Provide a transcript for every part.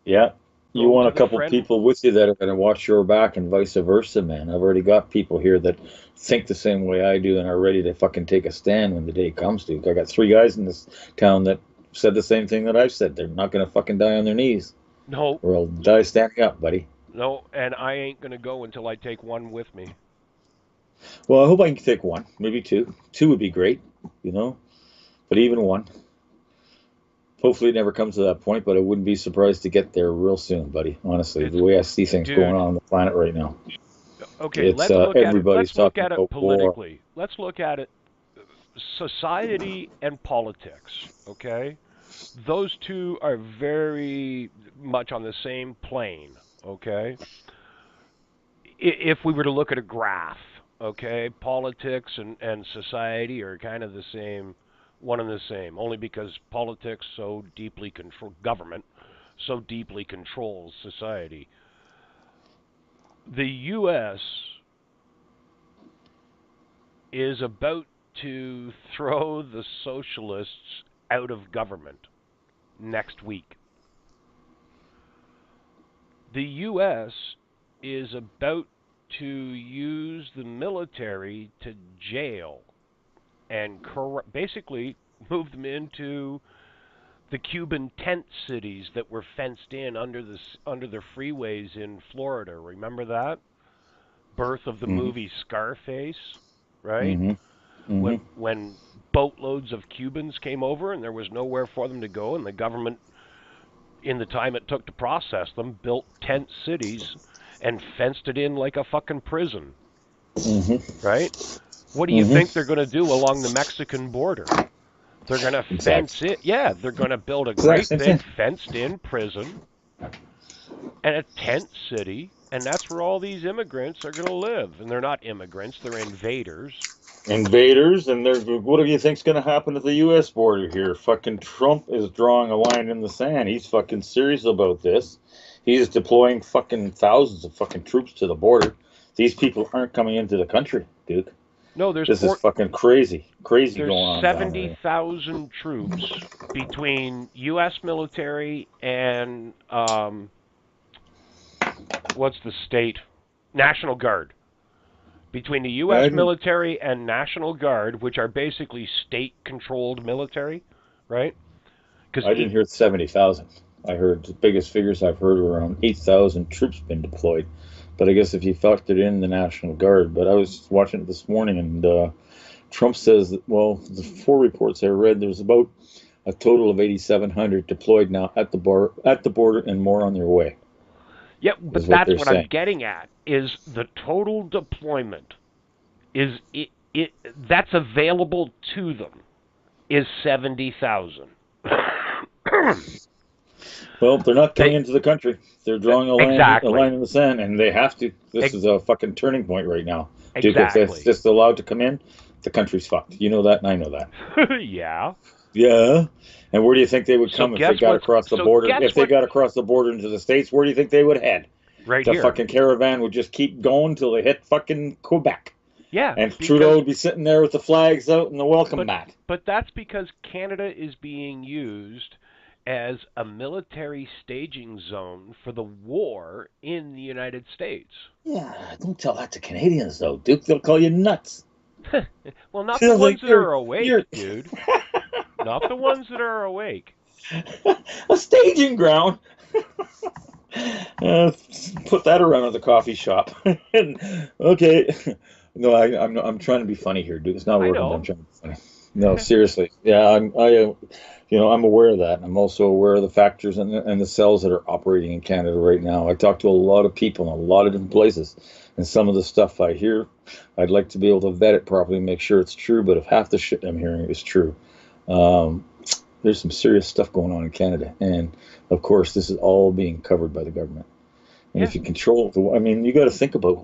Yeah. You Go want to a the couple friend. people with you that are going to watch your back and vice versa, man. I've already got people here that think the same way I do and are ready to fucking take a stand when the day comes, dude. I got three guys in this town that said the same thing that I've said. They're not going to fucking die on their knees, No, or I'll die standing up, buddy. no, and I ain't gonna go until I take one with me. Well, I hope I can take one, maybe two. Two would be great, you know, but even one. Hopefully, it never comes to that point, but I wouldn't be surprised to get there real soon, buddy. Honestly, It's the way I see things going dude. on the planet right now, Okay, it's let's look at it. everybody's Let's look talking at it about war. politically. Let's look at it society and politics, okay? Those two are very much on the same plane, okay? If we were to look at a graph, okay, politics and society are kind of the same, one and the same, only because politics so deeply control government, so deeply controls society. The U.S. is about to throw the socialists out of government next week. The U.S. is about to use the military to jail and basically move them into the Cuban tent cities that were fenced in under the freeways in Florida. Remember that? Birth of the Hmm. movie Scarface, right? Hmm. Hmm. When boatloads of Cubans came over and there was nowhere for them to go, and the government, in the time it took to process them, built tent cities and fenced it in like a fucking prison, Hmm. right? What do you Hmm. think they're going to do along the Mexican border? They're going to fence Exactly. it. Yeah, they're going to build a Exact great same thing. big fenced in prison and a tent city, and that's where all these immigrants are going to live. And they're not immigrants, they're invaders. Invaders, and they're, what do you think's going to happen at the U.S. border here? Fucking Trump is drawing a line in the sand. He's fucking serious about this. He's deploying fucking thousands of fucking troops to the border. These people aren't coming into the country, Duke. No, This is fucking crazy, crazy there's going on down there. 70,000 troops between U.S. military and what's the state National Guard. Between the I U.S. didn't, military and National Guard, which are basically state-controlled military, right? Because I didn't hear 70,000. I heard the biggest figures I've heard were around 8,000 troops been deployed. But I guess if you factored in the National Guard, but I was watching it this morning, and Trump says that, well, the four reports I read, there's about a total of 8,700 deployed now at the border, and more on their way, yeah, is but what that's they're what I'm saying. getting at is the total deployment is it that's available to them is 70,000. Well, they're not coming They into the country. They're drawing a line exactly. in the sand, and they have to. This Ex- is a fucking turning point right now, Duke. If that's exactly. just allowed to come in, the country's fucked. You know that, and I know that. Yeah. Yeah. And where do you think they would So come if they guess got what's across the so border? guess If they what got across the border into the States, where do you think they would head? right The here. fucking caravan would just keep going till they hit fucking Quebec. Yeah, And Trudeau because would be sitting there with the flags out and the welcome but mat. that's because Canada is being used as a military staging zone for the war in the United States. Yeah, don't tell that to Canadians, though, Duke. They'll call you nuts. Well, not the They'll ones think that are awake, you're dude. Not the ones that are awake. a staging ground. Uh, put that around at the coffee shop. Okay. No, I'm trying to be funny here, dude. It's not I working, but I'm know. trying to be funny. No, seriously. Yeah, I'm aware of that. I'm also aware of the factors and the cells that are operating in Canada right now. I talk to a lot of people in a lot of different places, and some of the stuff I hear, I'd like to be able to vet it properly and make sure it's true. But if half the shit I'm hearing is true, um, there's some serious stuff going on in Canada, and of course, this is all being covered by the government. And Yeah. if you control the, I mean, you got to think about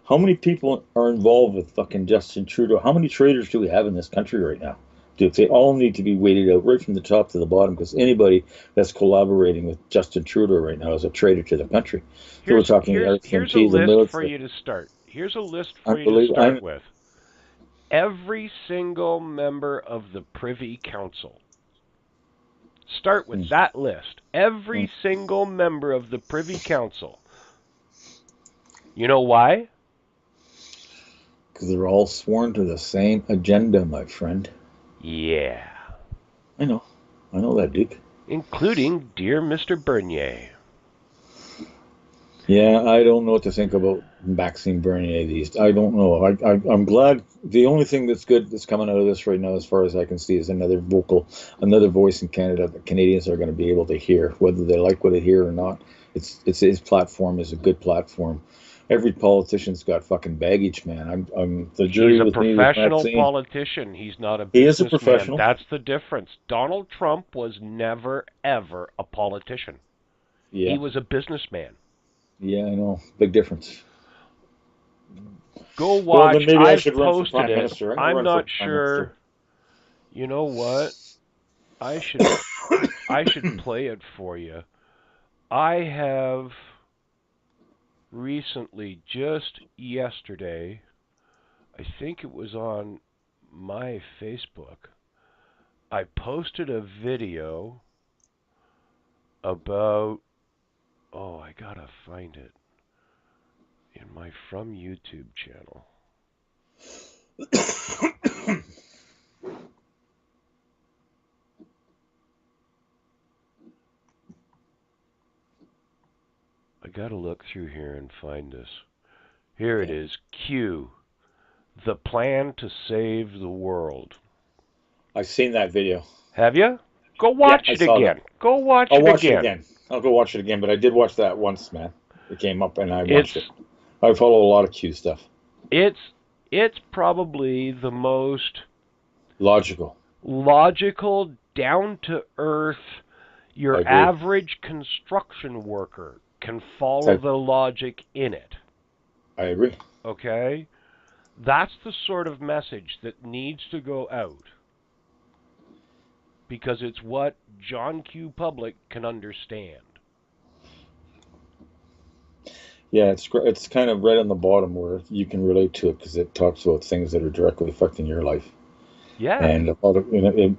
how many people are involved with fucking Justin Trudeau. How many traitors do we have in this country right now? Dude, they all need to be weighted out right from the top to the bottom because anybody that's collaborating with Justin Trudeau right now is a traitor to the country. So we're talking the Here's a RCMP, the list for military. you to start. Here's a list for you to Unbelievable. start with. Every single member of the Privy Council Start with that list. Every single member of the Privy Council. You know why? Because they're all sworn to the same agenda, my friend. Yeah. I know that, Duke. Including dear Mr. Bernier. Yeah, I don't know what to think about Maxime Bernier these. I don't know. I'm glad. The only thing that's good that's coming out of this right now, as far as I can see, is another voice in Canada that Canadians are going to be able to hear, whether they like what they hear or not. It's his platform is a good platform. Every politician's got fucking baggage, man. I'm the jury He's a with me with professional Maxime. politician. He's not a He is a businessman. professional. That's the difference. Donald Trump was never, ever a politician. Yeah, He was a businessman. yeah, I know. Big difference. Go Well, then watch. maybe I I've should run for posted prime it. minister. I'm gonna I'm run for not prime sure. minister. You know what? I should play it for you. I have recently, just yesterday, I think it was on my Facebook, I posted a video about, oh, I gotta find it in my From YouTube channel. I gotta look through here and find this. Here it is. Q. The plan to save the world. I've seen that video. Have you? Go watch it again. Go watch I'll it watch again. it again. I'll go watch it again, but I did watch that once, man. It came up and I watched it. I follow a lot of Q stuff. It's probably the most logical, down to earth. Your average construction worker can follow the logic in it. I agree. Okay? That's the sort of message that needs to go out. Because it's what John Q. Public can understand. Yeah, it's kind of right on the bottom where you can relate to it because it talks about things that are directly affecting your life. Yeah. And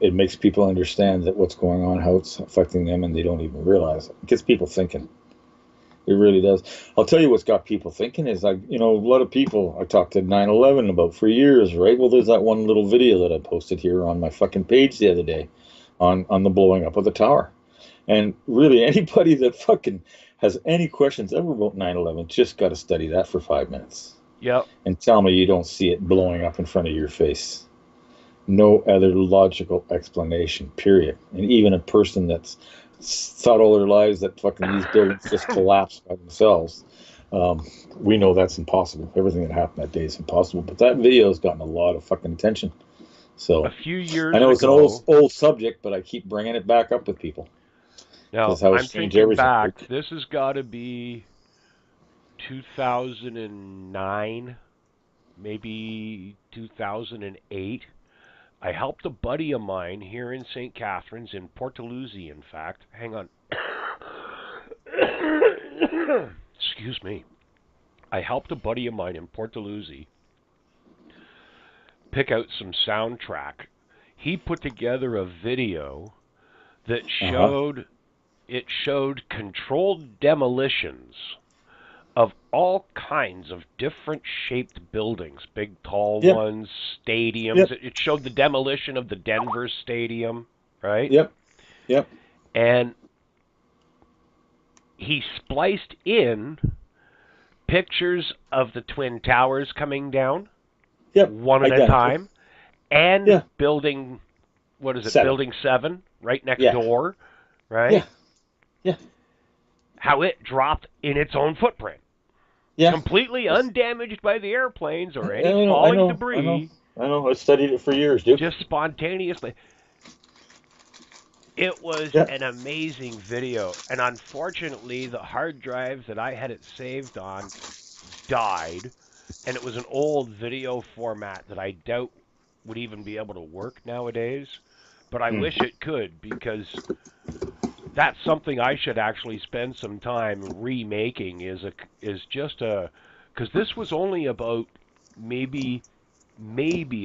it makes people understand that what's going on, how it's affecting them, and they don't even realize it. It gets people thinking. It really does. I'll tell you what's got people thinking is a lot of people I talked to 9/11 about for years, right? Well, there's that one little video that I posted here on my fucking page the other day on the blowing up of the tower. And really, anybody that fucking has any questions ever about 9/11 just got to study that for 5 minutes. Yep. And tell me you don't see it blowing up in front of your face. No other logical explanation, period. And even a person that's thought all their lives that fucking these buildings just collapse by themselves, we know that's impossible. Everything that happened that day is impossible. But that video has gotten a lot of fucking attention. So a few years I know it's ago, an old subject, but I keep bringing it back up with people. Now, I'm thinking back. This has got to be 2009, maybe 2008. I helped a buddy of mine here in St. Catharines, in Portaluzzi, in fact. Hang on. Excuse me. I helped a buddy of mine in Portaluzzi pick out some soundtrack. He put together a video that showed controlled demolitions of all kinds of different shaped buildings, big tall ones, stadiums. It showed the demolition of the Denver Stadium, right? Yep. And he spliced in pictures of the Twin Towers coming down, one at a time, and building, what is it, 7. Building 7, right next door, right? Yeah. How it dropped in its own footprint. Yeah. Completely undamaged by the airplanes or any falling debris. I know. I studied it for years, dude. Just spontaneously. It was an amazing video. And unfortunately, the hard drive that I had it saved on died. And it was an old video format that I doubt would even be able to work nowadays. But I wish it could, because that's something I should actually spend some time remaking. Because this was only about maybe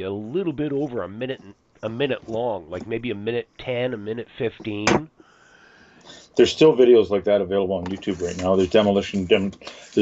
a little bit over a minute a minute long, like maybe a minute 10, a minute 15. There's still videos like that available on YouTube right now. There's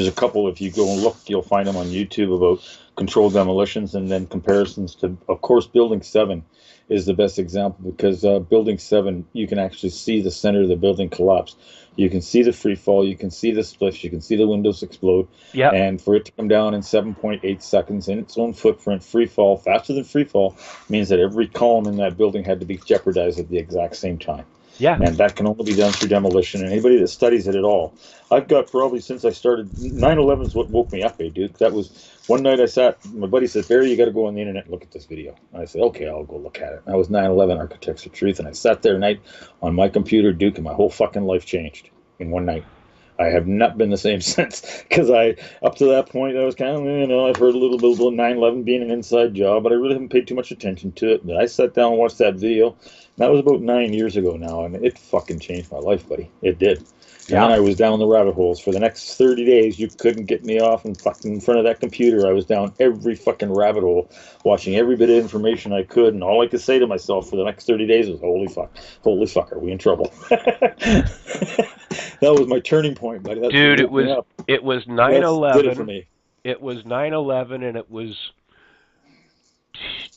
a couple. If you go and look, you'll find them on YouTube about controlled demolitions, and then comparisons to, of course, Building 7 is the best example, because Building 7, you can actually see the center of the building collapse. You can see the free fall, you can see the splish, you can see the windows explode. Yep. And for it to come down in 7.8 seconds in its own footprint, free fall, faster than free fall, means that every column in that building had to be jeopardized at the exact same time. Yeah. And that can only be done through demolition. And anybody that studies it at all, I've got probably since I started, 9/11 is what woke me up, dude. That was one night I sat, my buddy said, Barry, you got to go on the internet and look at this video. And I said, okay, I'll go look at it. And that was 9/11 Architects of Truth. And I sat there at night on my computer, Duke, and my whole fucking life changed in one night. I have not been the same since, because up to that point, I was kind of, I've heard a little bit about 9/11 being an inside job, but I really haven't paid too much attention to it. But I sat down and watched that video. That was about 9 years ago now, and it fucking changed my life, buddy. It did. And then I was down the rabbit holes for the next 30 days. You couldn't get me off and fucking in front of that computer. I was down every fucking rabbit hole, watching every bit of information I could, and all I could say to myself for the next 30 days was, holy fuck, are we in trouble? That was my turning point, buddy. Dude, it was 9/11. For me. It was 9/11, and it was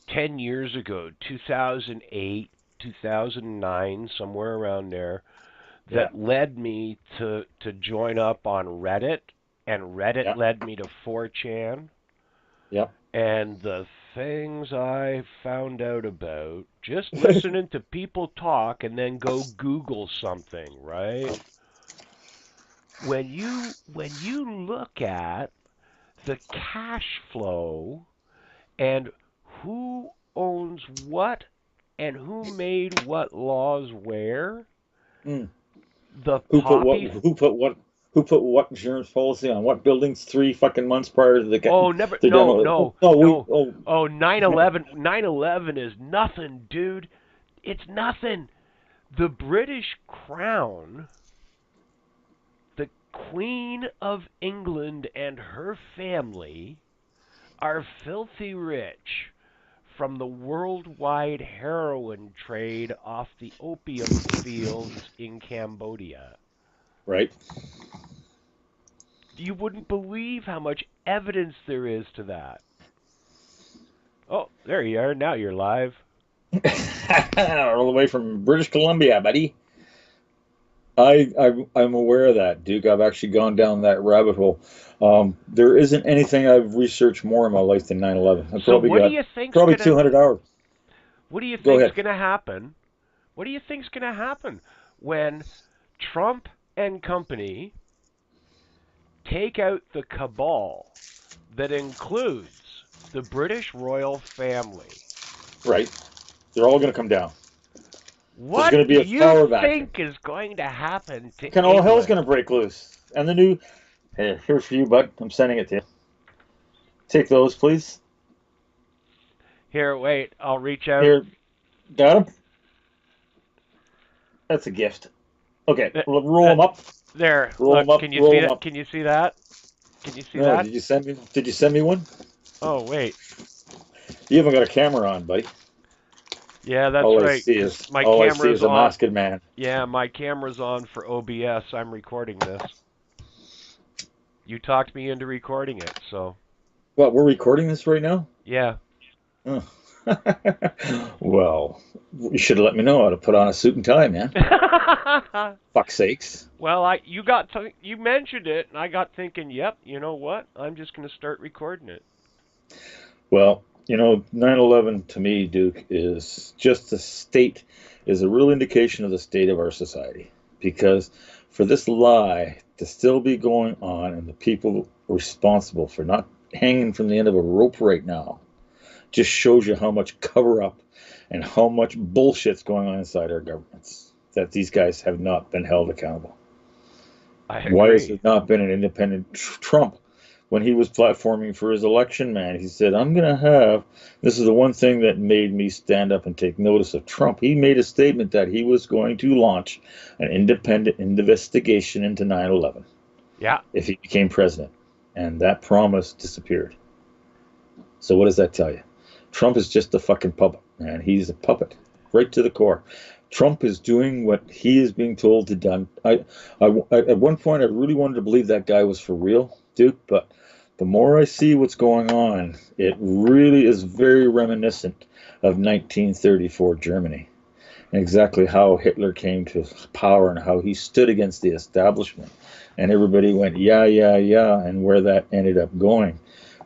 10 years ago, 2008, 2009, somewhere around there, that led me to join up on Reddit, and Reddit led me to 4chan. Yeah. And the things I found out about just listening to people talk and then go Google something, right? When you look at the cash flow and who owns what and who made what laws where, who put what insurance policy on what buildings 3 fucking months prior to the 9/11 is nothing, dude. It's nothing. The British Crown, the Queen of England and her family, are filthy rich from the worldwide heroin trade off the opium fields in Cambodia. Right. You wouldn't believe how much evidence there is to that. Oh, there you are. Now you're live. All the way from British Columbia, buddy. I'm aware of that, Duke. I've actually gone down that rabbit hole. There isn't anything I've researched more in my life than 9/11. I've so what do you think? Probably 200 hours. What do you think is going to happen? What do you think is going to happen when Trump and company take out the cabal that includes the British royal family? Right. They're all going to come down. What do you think is going to happen to England? All hell's going to break loose. And the new... Hey, here's for you, bud. I'm sending it to you. Take those, please. Here, wait. I'll reach out. Here. Got them? That's a gift. Okay, roll them up. There. Roll them up. Can you see that? Can you see that? Can you see that? Did you send me one? Oh, wait. You haven't got a camera on, buddy. Yeah, that's all right. I see is, my all camera's I see is a masked man. Yeah, my camera's on for OBS. I'm recording this. You talked me into recording it, so. What, we're recording this right now? Yeah. Oh. Well, you should have let me know how to put on a suit and tie, man. Fuck's sakes. Well, you mentioned it, and I got thinking, yep, you know what? I'm just going to start recording it. Well, 9/11 to me, Duke, is just is a real indication of the state of our society. Because for this lie to still be going on and the people responsible for not hanging from the end of a rope right now just shows you how much cover-up and how much bullshit's going on inside our governments, that these guys have not been held accountable. I agree. Why has there not been an independent Trump? When he was platforming for his election, man, he said, this is the one thing that made me stand up and take notice of Trump. He made a statement that he was going to launch an independent investigation into 9/11. Yeah. If he became president. And that promise disappeared. So what does that tell you? Trump is just a fucking puppet. man. He's a puppet, right to the core. Trump is doing what he is being told to done. At one point, I really wanted to believe that guy was for real, Duke, but the more I see what's going on, it really is very reminiscent of 1934 Germany, and exactly how Hitler came to power and how he stood against the establishment. And everybody went, yeah, yeah, yeah, and where that ended up going.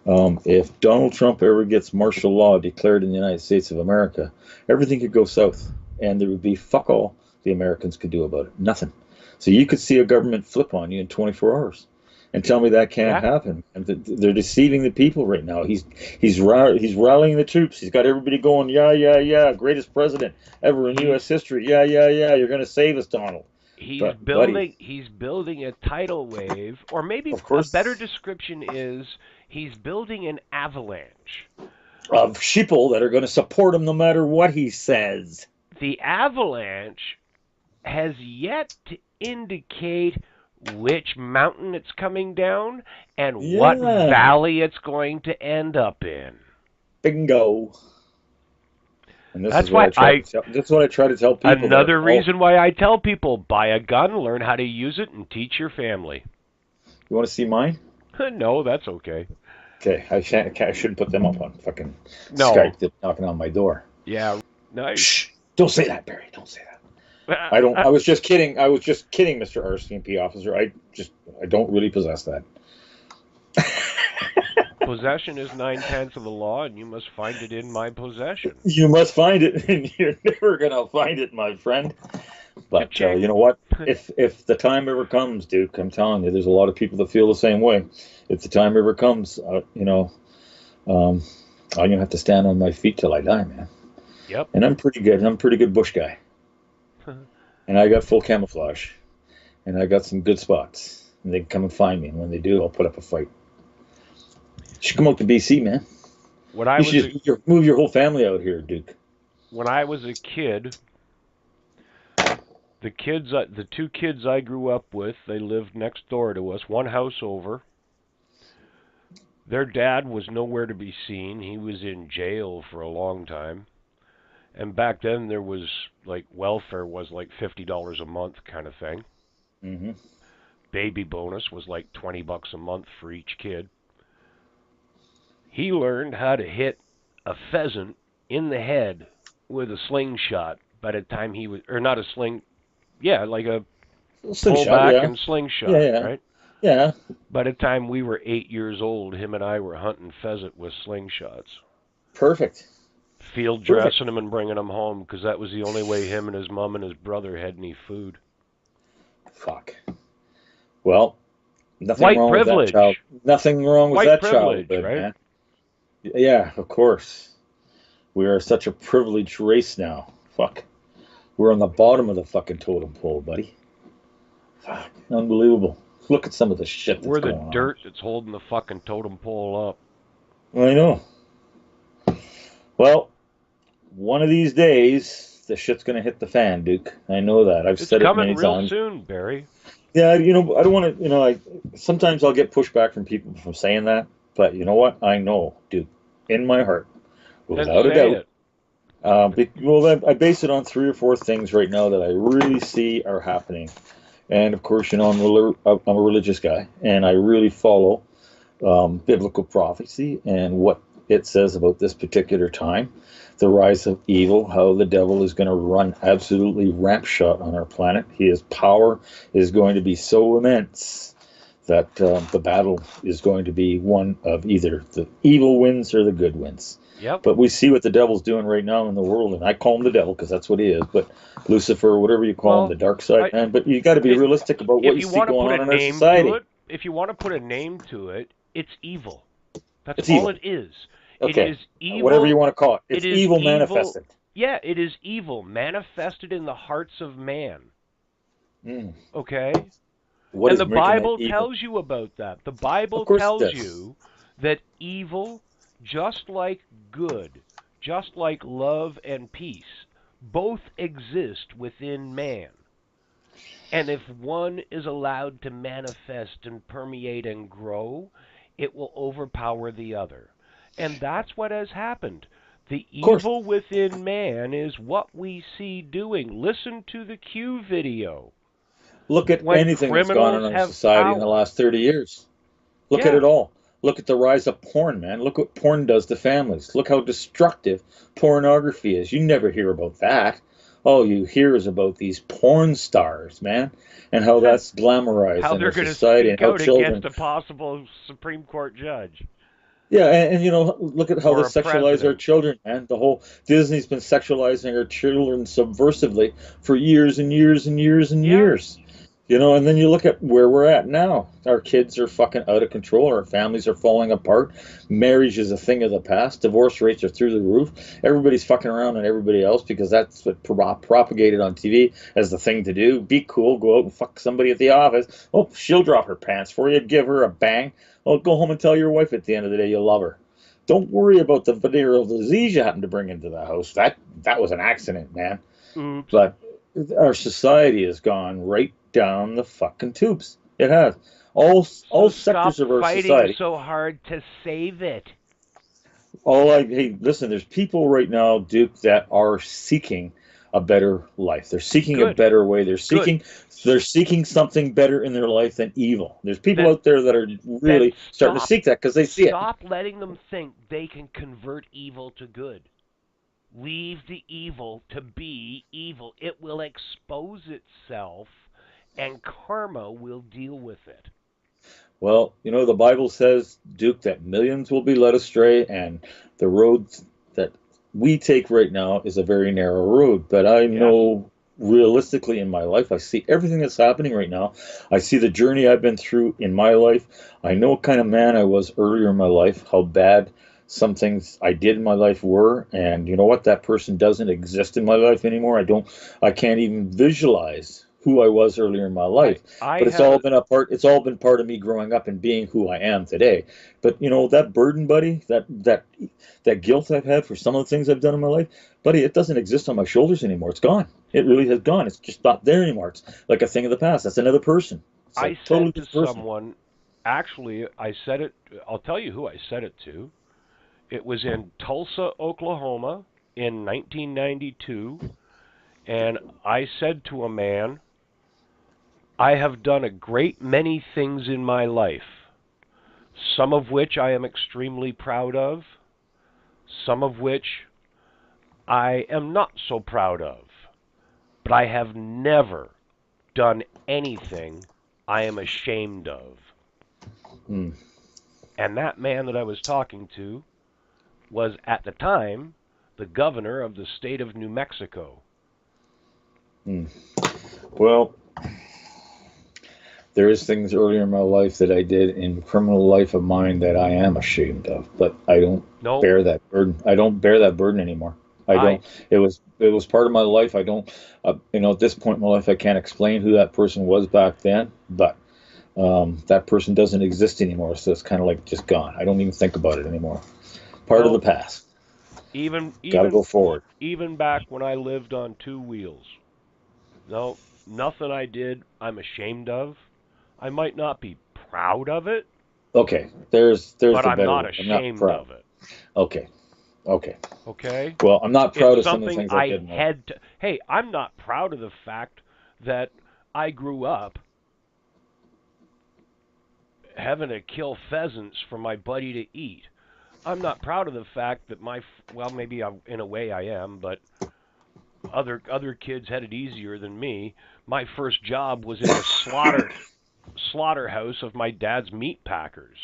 If Donald Trump ever gets martial law declared in the United States of America, everything could go south, and there would be fuck all the Americans could do about it. Nothing. So you could see a government flip on you in 24 hours, and tell me that can't Yeah. happen. And they're deceiving the people right now. He's rallying the troops. He's got everybody going, yeah, yeah, yeah, greatest president ever in He U.S. history. Yeah, yeah, yeah. You're going to save us, Donald. he's But buddy, building a tidal wave, or maybe of a better course, description is he's building an avalanche. of sheeple that are going to support him no matter what he says. The avalanche has yet to indicate which mountain it's coming down and what Yeah. valley it's going to end up in. Bingo. And this That's is what why I try to tell. This is what I try to tell people that are another all. reason why I tell people buy a gun, learn how to use it, and teach your family. You want to see mine? No, that's okay. Okay, I shan't. I shouldn't put them up on fucking No. Skype. They're knocking on my door. Yeah, nice. Shh! Don't say that, Barry. Don't say that. I don't. I was just kidding. I was just kidding, Mr. RCMP officer. I don't really possess that. Possession is 9/10 of the law, and you must find it in my possession. You must find it, and you're never gonna find it, my friend. But you know what? If the time ever comes, Duke, I'm telling you, there's a lot of people that feel the same way. If the time ever comes, I'm gonna have to stand on my feet till I die, man. Yep. And I'm pretty good. I'm a pretty good bush guy, and I got full camouflage, and I got some good spots. And they can come and find me. And when they do, I'll put up a fight. You should come out to BC, man. When I You was should just move your whole family out here, Duke. when I was a kid, the two kids I grew up with, they lived next door to us, one house over. Their dad was nowhere to be seen. He was in jail for a long time. And back then there was like welfare was like $50 a month kind of thing. Hmm. Baby bonus was like $20 a month for each kid. He learned how to hit a pheasant in the head with a slingshot by the time he was, or not a sling, yeah, like a Slingshot, pullback yeah, and slingshot, yeah, right? yeah. By the time we were 8 years old, him and I were hunting pheasant with slingshots, Perfect. field Perfect. dressing them and bringing them home because that was the only way him and his mom and his brother had any food. Fuck. Well, nothing White wrong with that child. privilege. Nothing wrong with White that privilege, childhood, right? man. Yeah, of course. We are such a privileged race now. Fuck. We're on the bottom of the fucking totem pole, buddy. Fuck. Unbelievable. Look at some of the shit that's We're the going on. dirt that's holding the fucking totem pole up. I know. Well, one of these days, the shit's gonna hit the fan, Duke. I know that. I've It's said it coming many real times. soon, Barry. Yeah, I don't want to, sometimes I'll get pushback from people from saying that, but you know what? I know, Duke, in my heart, Then without a say doubt. it. I base it on three or four things right now that I really see are happening. And of course, I'm a religious guy, and I really follow biblical prophecy and what it says about this particular time, the rise of evil, how the devil is going to run absolutely rampshot on our planet. His power is going to be so immense that the battle is going to be one of either the evil wins or the good wins. Yep. But we see what the devil's doing right now in the world, and I call him the devil because that's what he is. But Lucifer, whatever you call him, Well, the dark side, I, man. But you got to be if realistic about what if you you see want to going put on a in our name to society. it, if you want to put a name to it, it's evil. That's It's all evil. it is. It Okay, is whatever you evil. want to call it. It It's is evil evil. manifested. Yeah, it is evil manifested in the hearts of man. Mm. Okay? What And is the making that Bible evil? tells you about that. The Of Bible course it tells does. you that evil, just like good, just like love and peace, both exist within man. And if one is allowed to manifest and permeate and grow, it will overpower the other. And that's what has happened. The Of course. evil within man is what we see doing. Listen to the Q video. Look at When anything that's gone on criminals in our have society in the power. last 30 years. Look at Yeah. it all. Look at the rise of porn, man. Look what porn does to families. Look how destructive pornography is. You never hear about that. All you hear is about these porn stars, man, and how that's glamorized How in they're our going to society and speak how out against children. a possible Supreme Court judge Yeah, and you know, look at how they or a sexualize our president. children, man. The whole Disney's been sexualizing our children subversively for years and years and years and Yeah. years. You know, and then you look at where we're at now. Our kids are fucking out of control. Our families are falling apart. Marriage is a thing of the past. Divorce rates are through the roof. Everybody's fucking around on everybody else because that's what propagated on TV as the thing to do. Be cool, go out and fuck somebody at the office. Oh, she'll drop her pants for you. Give her a bang. Oh, go home and tell your wife at the end of the day you love her. Don't worry about the venereal disease you happen to bring into the house. That was an accident, man. Oops. But our society has gone right down the fucking tubes. It has. All So stop sectors of our fighting society. so hard to save it. Hey, listen, there's people right now, Duke, that are seeking a better life. They're seeking a Good. better way. Good. They're seeking something better in their life than evil. There's people Then out there that are then really starting to seek that because they see it. stop letting them think they can convert evil to good. Leave the evil to be evil. It will expose itself and karma will deal with it. Well, you know, the Bible says, Duke, that millions will be led astray, and the road that we take right now is a very narrow road. But I Yes. know realistically in my life, I see everything that's happening right now. I see the journey I've been through in my life. I know what kind of man I was earlier in my life, how bad some things I did in my life were, and you know what? That person doesn't exist in my life anymore. I can't even visualize who I was earlier in my I life, I but it's have all a been a part. It's all been part of me growing up and being who I am today. But you know that burden, buddy, that guilt I've had for some of the things I've done in my life, buddy, it doesn't exist on my shoulders anymore. It's gone. It really has gone. It's just not there anymore. It's like a thing of the past. That's another person. It's a I totally said to different person. someone, actually I said it, I'll tell you who I said it to. It was in Tulsa, Oklahoma in 1992, and I said to a man, I have done a great many things in my life, some of which I am extremely proud of, some of which I am not so proud of, but I have never done anything I am ashamed of. Hmm. And that man that I was talking to was at the time the governor of the state of New Mexico. Hmm. Well, there is things earlier in my life that I did in criminal life of mine that I am ashamed of, but I don't No, bear that burden. I don't bear that burden anymore. I I don't. It was part of my life. I don't. You know, at this point in my life, I can't explain who that person was back then, but that person doesn't exist anymore. So it's kind of like just gone. I don't even think about it anymore. Part of the no, past. even Got to even go forward. even back when I lived on two wheels. No, nothing I did I'm ashamed of. I might not be proud of it, Okay, there's but the I'm better not word. I'm not ashamed proud. of it. Okay, okay. Okay? Well, I'm not It's proud of some of the something things I I did in my life. had to. Hey, I'm not proud of the fact that I grew up having to kill pheasants for my buddy to eat. I'm not proud of the fact that well, maybe in a way I am, but other kids had it easier than me. My first job was in the slaughterhouse of my dad's meat packers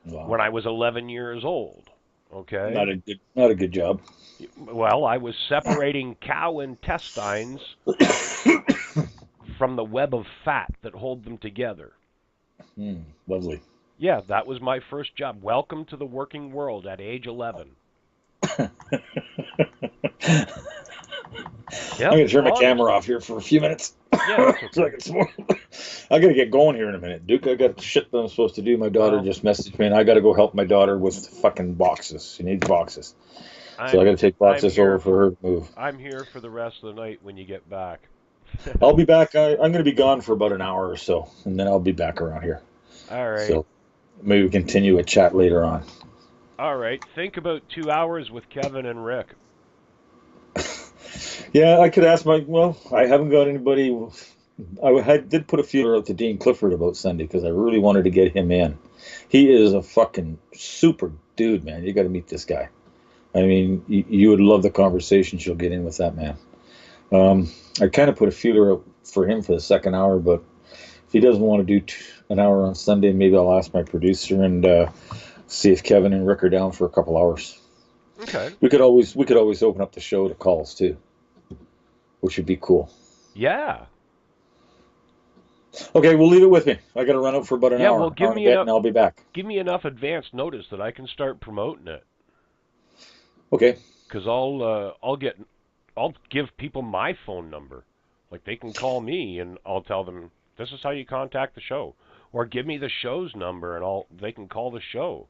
Wow, when I was 11 years old. Okay? not a good job. Well, I was separating cow intestines from the web of fat that hold them together. Lovely. Yeah, that was my first job. Welcome to the working world at age 11. I'm Yep, gonna turn my honest. camera off here for a few minutes Yeah, that's so I okay. can smoke. I gotta get going here in a minute, Duke. I got shit that I'm supposed to do. My daughter Well, just messaged me, and I gotta go help my daughter with fucking boxes. She needs boxes, so I I'm gotta take I'm boxes over here for for her to move. I'm here for the rest of the night when you get back. I'll be back. I'm gonna be gone for about an hour or so, and then I'll be back around here. All right. So maybe we continue a chat later on. All right. Think about 2 hours with Kevin and Rick. Yeah, I could ask my. Well, I haven't got anybody. Did put a feeler out to Dean Clifford about Sunday because I really wanted to get him in. He is a fucking super dude, man. You got to meet this guy. I mean, you would love the conversations you'll get in with that man. I kind of put a feeler out for him for the second hour, but if he doesn't want to do an hour on Sunday, maybe I'll ask my producer and see if Kevin and Rick are down for a couple hours. Okay. We could always open up the show to calls too, which would be cool. Yeah. Okay, we'll leave it with me. I got to run out for about an Yeah. hour, Well, hour and a bit, and I'll be back. give me enough advance notice that I can start promoting it. Okay. Because I'll give people my phone number. Like they can call me and I'll tell them this is how you contact the show, or give me the show's number and they can call the show.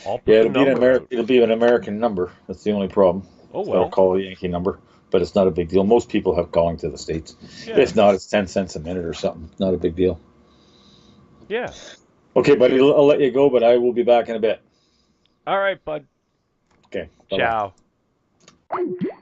I'll Yeah, put the number out. It'll be an American number. That's the only problem. Oh So I'll well. call a Yankee number, but it's not a big deal. Most people have calling to the States. Yeah. If not, it's 10 cents a minute or something. Not a big deal. Yeah. Okay, buddy, I'll let you go, but I will be back in a bit. All right, bud. Okay. Bye-bye. Ciao.